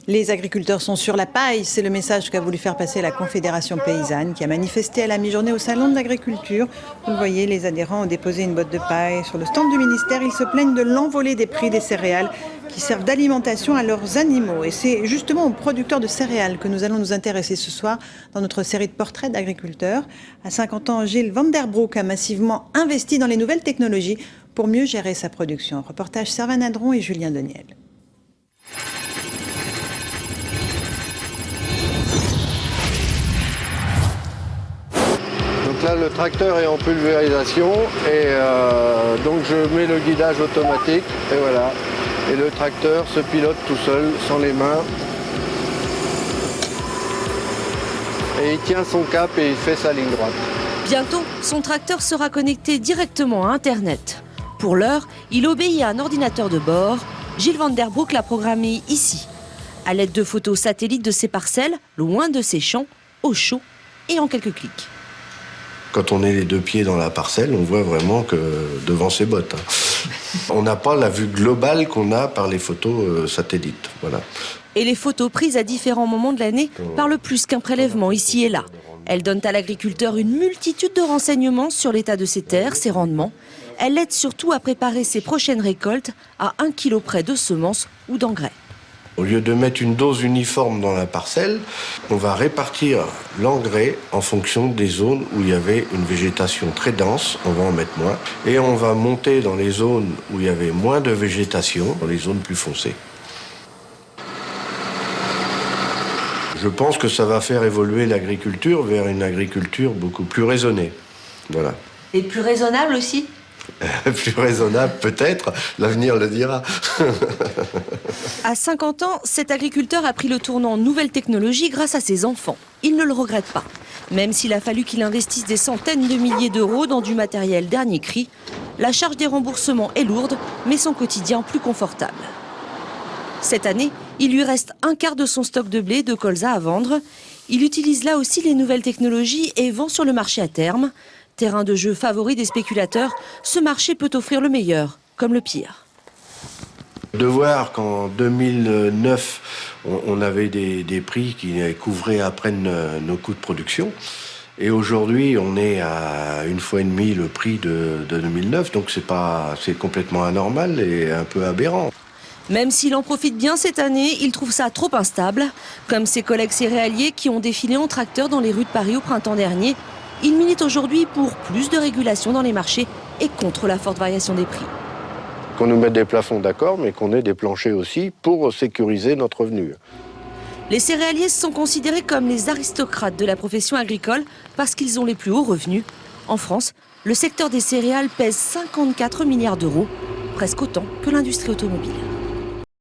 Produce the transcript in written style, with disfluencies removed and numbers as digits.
Les agriculteurs sont sur la paille, c'est le message qu'a voulu faire passer la Confédération paysanne qui a manifesté à la mi-journée au Salon de l'agriculture. Vous le voyez, les adhérents ont déposé une botte de paille sur le stand du ministère. Ils se plaignent de l'envolée des prix des céréales qui servent d'alimentation à leurs animaux. Et c'est justement aux producteurs de céréales que nous allons nous intéresser ce soir dans notre série de portraits d'agriculteurs. À 50 ans, Gilles Van Der Broek a massivement investi dans les nouvelles technologies pour mieux gérer sa production. Reportage Servan Adron et Julien Deniel. Donc là, le tracteur est en pulvérisation et donc je mets le guidage automatique et voilà. Et le tracteur se pilote tout seul, sans les mains. Et il tient son cap et il fait sa ligne droite. Bientôt, son tracteur sera connecté directement à Internet. Pour l'heure, il obéit à un ordinateur de bord. Gilles Van Der Broek l'a programmé ici, à l'aide de photos satellites de ses parcelles, loin de ses champs, au chaud et en quelques clics. Quand on est les deux pieds dans la parcelle, on voit vraiment que devant ses bottes. On n'a pas la vue globale qu'on a par les photos satellites. Voilà. Et les photos prises à différents moments de l'année parlent plus qu'un prélèvement ici et là. Elles donnent à l'agriculteur une multitude de renseignements sur l'état de ses terres, ses rendements. Elles l'aident surtout à préparer ses prochaines récoltes à 1 kilo près de semences ou d'engrais. Au lieu de mettre une dose uniforme dans la parcelle, on va répartir l'engrais en fonction des zones où il y avait une végétation très dense, on va en mettre moins. Et on va monter dans les zones où il y avait moins de végétation, dans les zones plus foncées. Je pense que ça va faire évoluer l'agriculture vers une agriculture beaucoup plus raisonnée. Voilà. Et plus raisonnable aussi ? Plus raisonnable peut-être, l'avenir le dira. À 50 ans, cet agriculteur a pris le tournant nouvelle technologie grâce à ses enfants. Il ne le regrette pas. Même s'il a fallu qu'il investisse des centaines de milliers d'euros dans du matériel dernier cri, la charge des remboursements est lourde, mais son quotidien plus confortable. Cette année, il lui reste un quart de son stock de blé de colza à vendre. Il utilise là aussi les nouvelles technologies et vend sur le marché à terme. Terrain de jeu favori des spéculateurs, ce marché peut offrir le meilleur, comme le pire. De voir qu'en 2009, on avait des prix qui couvraient à peine nos coûts de production. Et aujourd'hui, on est à 1,5 fois le prix de 2009. Donc c'est complètement anormal et un peu aberrant. Même s'il en profite bien cette année, il trouve ça trop instable. Comme ses collègues céréaliers qui ont défilé en tracteur dans les rues de Paris au printemps dernier. Il milite aujourd'hui pour plus de régulation dans les marchés et contre la forte variation des prix. Qu'on nous mette des plafonds, d'accord, mais qu'on ait des planchers aussi pour sécuriser notre revenu. Les céréaliers sont considérés comme les aristocrates de la profession agricole parce qu'ils ont les plus hauts revenus. En France, le secteur des céréales pèse 54 milliards d'euros, presque autant que l'industrie automobile.